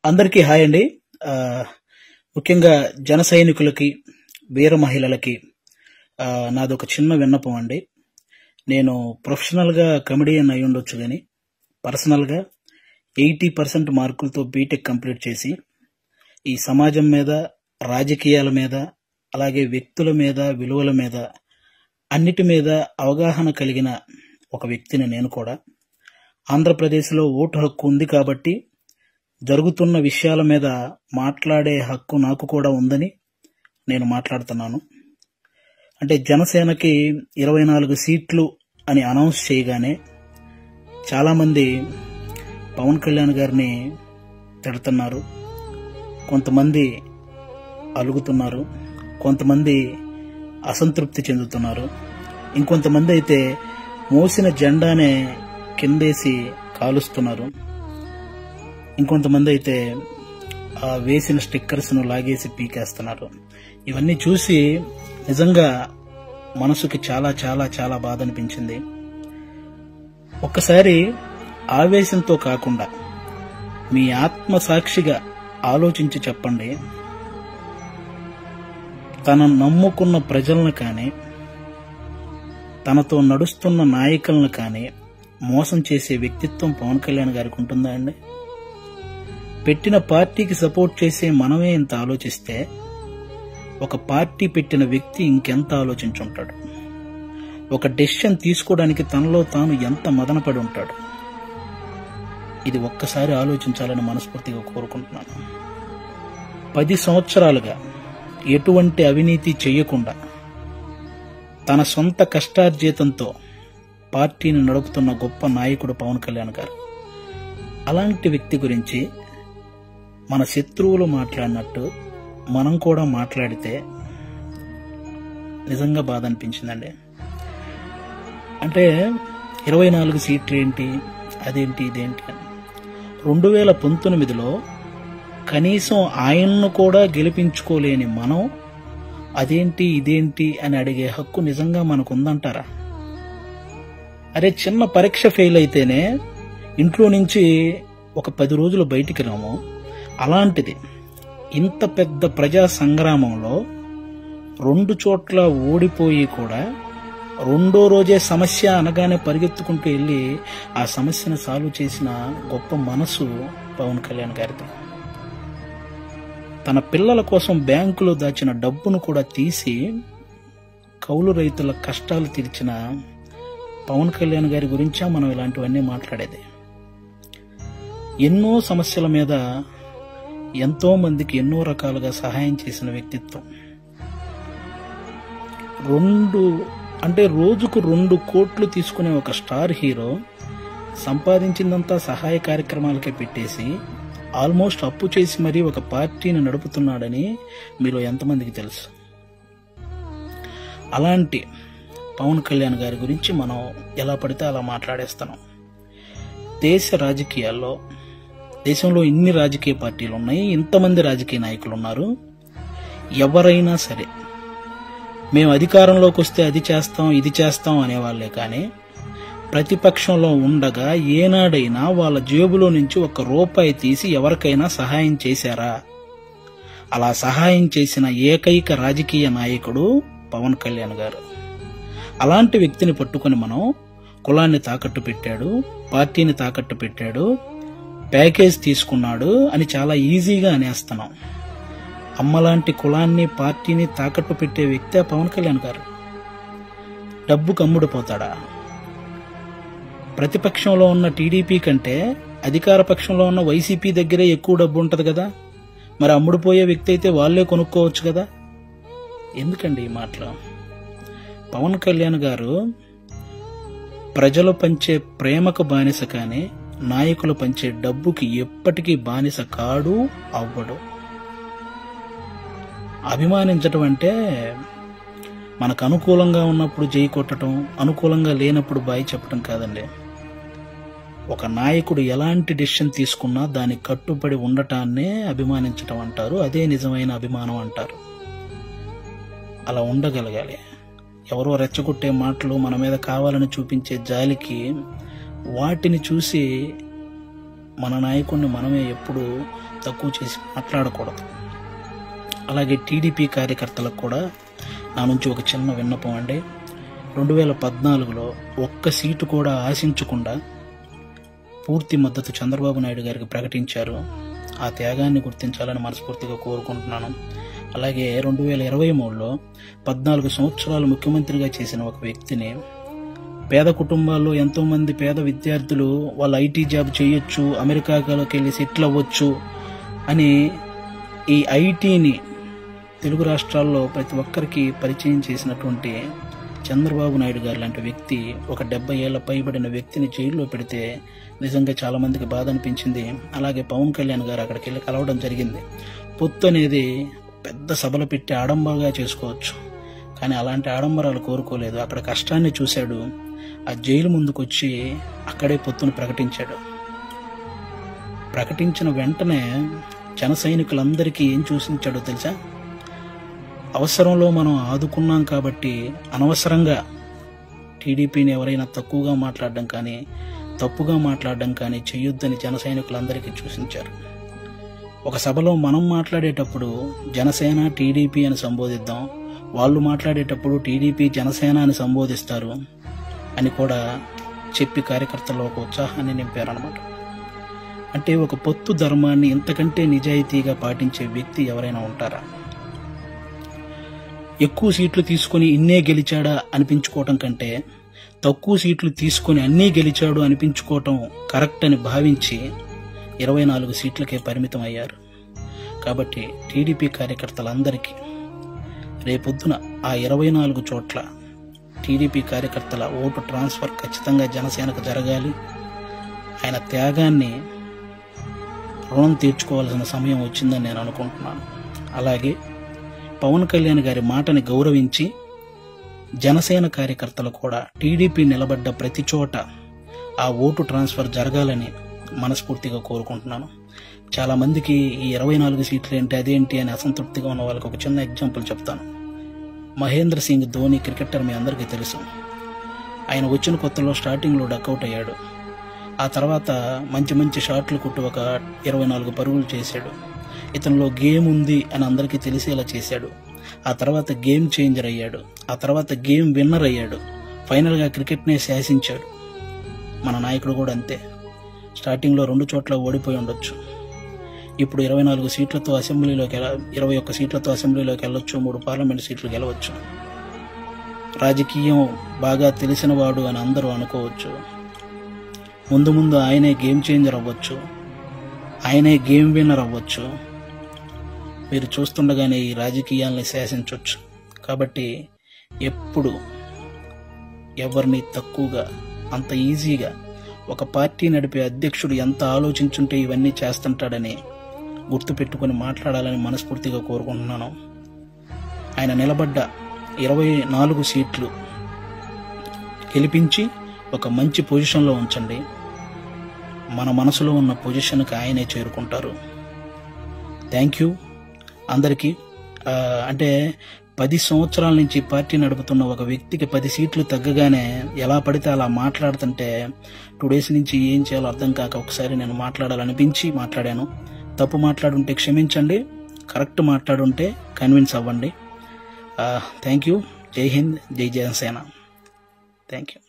అందరికీ హాయ్ అండి. ఆ, ముఖ్యంగా జన సైనికులకి, వీర మహిళలకి నాదొక చిన్న విన్నపం అండి. నేను ప్రొఫెషనల్గా కమెడియన్ అయి ఉండొచ్చు కానీ పర్సనల్గా 80% మార్కులతో బీటెక్ కంప్లీట్ చేసి ఈ సమాజం మీద, రాజకీయాల మీద, అలాగే వ్యక్తుల మీద, విలువల మీద, అన్నిటి మీద అవగాహన కలిగిన ఒక వ్యక్తిని నేను కూడా. ఆంధ్రప్రదేశ్లో ఓటు హక్కు ఉంది కాబట్టి జరుగుతున్న విషయాల మీద మాట్లాడే హక్కు నాకు కూడా ఉందని నేను మాట్లాడుతున్నాను. అంటే జనసేనకి 24 సీట్లు అని అనౌన్స్ చేయగానే చాలామంది పవన్ కళ్యాణ్ గారిని తిడుతున్నారు, కొంతమంది అలుగుతున్నారు, కొంతమంది అసంతృప్తి చెందుతున్నారు, ఇంకొంతమంది అయితే మోసిన జెండానే కిందేసి కాలుస్తున్నారు, ఇంకొంతమంది అయితే వేసిన స్టిక్కర్స్ను లాగేసి పీకేస్తున్నారు. ఇవన్నీ చూసి నిజంగా మనసుకి చాలా చాలా చాలా బాధ అనిపించింది. ఒక్కసారి ఆవేశంతో కాకుండా మీ ఆత్మసాక్షిగా ఆలోచించి చెప్పండి, తన నమ్ముకున్న ప్రజలను కానీ, తనతో నడుస్తున్న నాయకులను కానీ మోసం చేసే వ్యక్తిత్వం పవన్ కళ్యాణ్ గారికి ఉంటుందా అండి? పెట్టిన పార్టీకి సపోర్ట్ చేసే మనమే ఇంత ఆలోచిస్తే ఒక పార్టీ పెట్టిన వ్యక్తి ఇంకెంత ఆలోచించుంటాడు? ఒక డెసిషన్ తీసుకోవడానికి తనలో తాను ఎంత మదనపడి ఉంటాడు? ఇది ఒక్కసారి ఆలోచించాలని మనస్ఫూర్తిగా కోరుకుంటున్నాను. 10 సంవత్సరాలుగా ఎటువంటి అవినీతి చేయకుండా తన సొంత కష్టార్జితంతో పార్టీని నడుపుతున్న గొప్ప నాయకుడు పవన్ కళ్యాణ్ గారు. అలాంటి వ్యక్తి గురించి మన శత్రువులు మాట్లాడినట్టు మనం కూడా మాట్లాడితే నిజంగా బాధ అనిపించిందండి. అంటే 24 సీట్లు ఏంటి, అదేంటి, ఇదేంటి అని 2019లో కనీసం ఆయన్ను కూడా గెలిపించుకోలేని మనం అదేంటి, ఇదేంటి అని అడిగే హక్కు నిజంగా మనకు ఉందంటారా? అరే, చిన్న పరీక్ష ఫెయిల్ అయితేనే ఇంట్లో నుంచి ఒక 10 రోజులు బయటికి రాము. అలాంటిది ఇంత పెద్ద ప్రజా సంగ్రామంలో 2 చోట్ల ఓడిపోయి కూడా 2వ రోజే సమస్య అనగానే పరిగెత్తుకుంటూ వెళ్ళి ఆ సమస్యను సాల్వ్ చేసిన గొప్ప మనసు పవన్ కళ్యాణ్ గారిది. తన పిల్లల కోసం బ్యాంకులో దాచిన డబ్బును కూడా తీసి కౌలు రైతుల కష్టాలు తీర్చిన పవన్ కళ్యాణ్ గారి గురించా మనం ఇలాంటివన్నీ మాట్లాడేది? ఎన్నో సమస్యల మీద ఎంతో మందికి ఎన్నో రకాలుగా సహాయం చేసిన వ్యక్తిత్వం. రోజుకు 2 కోట్లు తీసుకునే ఒక స్టార్ హీరో సంపాదించిందంతా సహాయ కార్యక్రమాలకే పెట్టేసి ఆల్మోస్ట్ అప్పు చేసి మరీ ఒక పార్టీని నడుపుతున్నాడని మీలో ఎంతమందికి తెలుసు? అలాంటి పవన్ కళ్యాణ్ గారి గురించి మనం ఎలా పడితే అలా మాట్లాడేస్తున్నాం. దేశంలో ఇన్ని రాజకీయ పార్టీలు ఉన్నాయి, ఇంతమంది రాజకీయ నాయకులు ఉన్నారు. ఎవరైనా సరే మేము అధికారంలోకి వస్తే అది చేస్తాం, ఇది చేస్తాం అనేవాళ్లే కానీ ప్రతిపక్షంలో ఉండగా ఏనాడైనా వాళ్ళ జేబులో నుంచి 1 రూపాయి తీసి ఎవరికైనా సహాయం చేశారా? అలా సహాయం చేసిన ఏకైక రాజకీయ నాయకుడు పవన్ కళ్యాణ్ గారు. అలాంటి వ్యక్తిని పట్టుకొని మనం కులాన్ని తాకట్టు పెట్టాడు, పార్టీని తాకట్టు పెట్టాడు, ప్యాకేజ్ తీసుకున్నాడు అని చాలా ఈజీగా అనేస్తున్నాం. అమ్మలాంటి కులాన్ని, పార్టీని తాకట్టు పెట్టే వ్యక్తే పవన్ కళ్యాణ్ గారు. డబ్బుకు అమ్ముడుపోతాడా? ప్రతిపక్షంలో ఉన్న టీడీపీ కంటే అధికార పక్షంలో ఉన్న వైసీపీ దగ్గరే ఎక్కువ డబ్బు ఉంటది కదా, మరి అమ్ముడుపోయే వ్యక్తి అయితే వాళ్లే కొనుక్కోవచ్చు కదా. ఎందుకండి ఈ మాటలు? పవన్ కళ్యాణ్ గారు ప్రజలు పంచే ప్రేమకు బానిస కానీ నాయకులు పంచే డబ్బుకి ఎప్పటికీ బానిస కాడు, అవ్వడు. అభిమానించటం అంటే మనకు అనుకూలంగా ఉన్నప్పుడు జై కొట్టడం, అనుకూలంగా లేనప్పుడు బాయ్ చెప్పడం కాదండి. ఒక నాయకుడు ఎలాంటి డెసిషన్ తీసుకున్నా దానికి కట్టుబడి ఉండటాన్నే అభిమానించటం అంటారు. అదే నిజమైన అభిమానం అంటారు. అలా ఉండగలగాలి. ఎవరో రెచ్చగొట్టే మాటలు, మన మీద కావాలని చూపించే జాలికి వాటిని చూసి మన నాయకుడిని మనమే ఎప్పుడు తక్కువ చేసి మాట్లాడకూడదు. అలాగే టీడీపీ కార్యకర్తలకు కూడా నా నుంచి ఒక చిన్న విన్నపం అండి. 2014లో ఒక్క సీటు కూడా ఆశించకుండా పూర్తి మద్దతు చంద్రబాబు నాయుడు గారికి ప్రకటించారు. ఆ త్యాగాన్ని గుర్తించాలని మనస్ఫూర్తిగా కోరుకుంటున్నాను. అలాగే 2023లో 14 సంవత్సరాలు ముఖ్యమంత్రిగా చేసిన ఒక వ్యక్తిని, పేద కుటుంబాల్లో ఎంతోమంది పేద విద్యార్థులు వాళ్ళు ఐటీ జాబ్ చేయొచ్చు, అమెరికాలోకి వెళ్ళి సెటిల్ అవ్వచ్చు అని ఈ ఐటీని తెలుగు రాష్ట్రాల్లో ప్రతి ఒక్కరికి పరిచయం చేసినటువంటి చంద్రబాబు నాయుడు గారు లాంటి వ్యక్తి ఒక 70 ఏళ్ల పైబడిన వ్యక్తిని జైల్లో పెడితే నిజంగా చాలా మందికి బాధ అనిపించింది. అలాగే పవన్ కళ్యాణ్ గారు అక్కడికి వెళ్ళి కలవడం జరిగింది. పొత్తు అనేది పెద్ద సభలు పెట్టి ఆడంబరంగా చేసుకోవచ్చు, కానీ అలాంటి ఆడంబరాలు కోరుకోలేదు. అక్కడ కష్టాన్ని చూశాడు. ఆ జైలు ముందుకొచ్చి అక్కడే పొత్తును ప్రకటించాడు. ప్రకటించిన వెంటనే జన సైనికులందరికీ ఏం చూసించాడో తెలుసా? అవసరంలో మనం ఆదుకున్నాం కాబట్టి అనవసరంగా టీడీపీని ఎవరైనా తక్కువగా మాట్లాడడం కానీ తప్పుగా మాట్లాడడం కానీ చేయొద్దని జన సైనికులందరికీ సూచించారు. ఒక సభలో మనం మాట్లాడేటప్పుడు జనసేన టీడీపీ అని సంబోధిద్దాం, వాళ్ళు మాట్లాడేటప్పుడు టీడీపీ జనసేన అని సంబోధిస్తారు అని కూడా చెప్పి కార్యకర్తల్లో ఒక ఉత్సాహాన్ని నింపారన్నమాట. అంటే ఒక పొత్తు ధర్మాన్ని ఇంతకంటే నిజాయితీగా పాటించే వ్యక్తి ఎవరైనా ఉంటారా? ఎక్కువ సీట్లు తీసుకుని ఇన్నే గెలిచాడా అనిపించుకోవటం కంటే తక్కువ సీట్లు తీసుకుని అన్నీ గెలిచాడు అనిపించుకోవటం కరెక్ట్ అని భావించి 24 సీట్లకే పరిమితం అయ్యారు. కాబట్టి టీడీపీ కార్యకర్తలందరికీ రేపొద్దున ఆ 24 చోట్ల టీడీపీ కార్యకర్తల ఓటు ట్రాన్స్ఫర్ ఖచ్చితంగా జనసేనకు జరగాలి. ఆయన త్యాగాన్ని రుణం తీర్చుకోవాల్సిన సమయం వచ్చిందని నేను అనుకుంటున్నాను. అలాగే పవన్ కళ్యాణ్ గారి మాటని గౌరవించి జనసేన కార్యకర్తలు కూడా టీడీపీ నిలబడ్డ ప్రతి చోట ఆ ఓటు ట్రాన్స్ఫర్ జరగాలని మనస్ఫూర్తిగా కోరుకుంటున్నాను. చాలా మందికి ఈ 24 సీట్లు ఏంటి అదేంటి అని అసంతృప్తిగా ఉన్న వాళ్ళకి ఒక చిన్న ఎగ్జాంపుల్ చెప్తాను. మహేంద్ర సింగ్ ధోని క్రికెటర్ మీ అందరికీ తెలుసు. ఆయన వచ్చిన కొత్తలో స్టార్టింగ్లో డక్అవుట్ అయ్యాడు. ఆ తర్వాత మంచి మంచి షాట్లు కొట్టి ఒక 24 పరుగులు చేశాడు. ఇతనిలో గేమ్ ఉంది అని అందరికీ తెలిసేలా చేశాడు. ఆ తర్వాత గేమ్ చేంజర్ అయ్యాడు. ఆ తర్వాత గేమ్ విన్నర్ అయ్యాడు. ఫైనల్గా క్రికెట్నే శాసించాడు. మన నాయకుడు కూడా అంతే. స్టార్టింగ్లో 2 చోట్ల ఓడిపోయి ఉండొచ్చు. ఇప్పుడు 24 సీట్లతో అసెంబ్లీలోకి 21 సీట్లతో అసెంబ్లీలోకి వెళ్ళొచ్చు, 3 పార్లమెంట్ సీట్లు గెలవచ్చు. రాజకీయం బాగా తెలిసిన వాడు అని అందరూ అనుకోవచ్చు. ముందు ముందు ఆయనే గేమ్ చేంజర్ అవ్వచ్చు, ఆయనే గేమ్ విన్నర్ అవ్వచ్చు. మీరు చూస్తుండగానే ఈ రాజకీయాల్ని శాసించవచ్చు. కాబట్టి ఎప్పుడు ఎవరిని తక్కువగా అంత ఈజీగా ఒక పార్టీ నడిపే అధ్యక్షుడు ఎంత ఆలోచించుంటే ఇవన్నీ చేస్తుంటాడని గుర్తుపెట్టుకుని మాట్లాడాలని మనస్ఫూర్తిగా కోరుకుంటున్నాను. ఆయన నిలబడ్డ 24 సీట్లు గెలిపించి ఒక మంచి పొజిషన్లో ఉంచండి. మన మనసులో ఉన్న పొజిషన్కి ఆయనే చేరుకుంటారు. థ్యాంక్ యూ అందరికీ. అంటే 10 సంవత్సరాల నుంచి పార్టీ నడుపుతున్న ఒక వ్యక్తికి 10 సీట్లు తగ్గగానే ఎలా పడితే అలా మాట్లాడుతుంటే 2 days నుంచి ఏం చేయాలో అర్థం కాక ఒకసారి నేను మాట్లాడాలనిపించి మాట్లాడాను. తప్పు మాట్లాడుంటే క్షమించండి, కరెక్ట్ మాట్లాడుంటే కన్విన్స్ అవ్వండి. Thank you. జై హింద్, జై జనసేన. Thank you.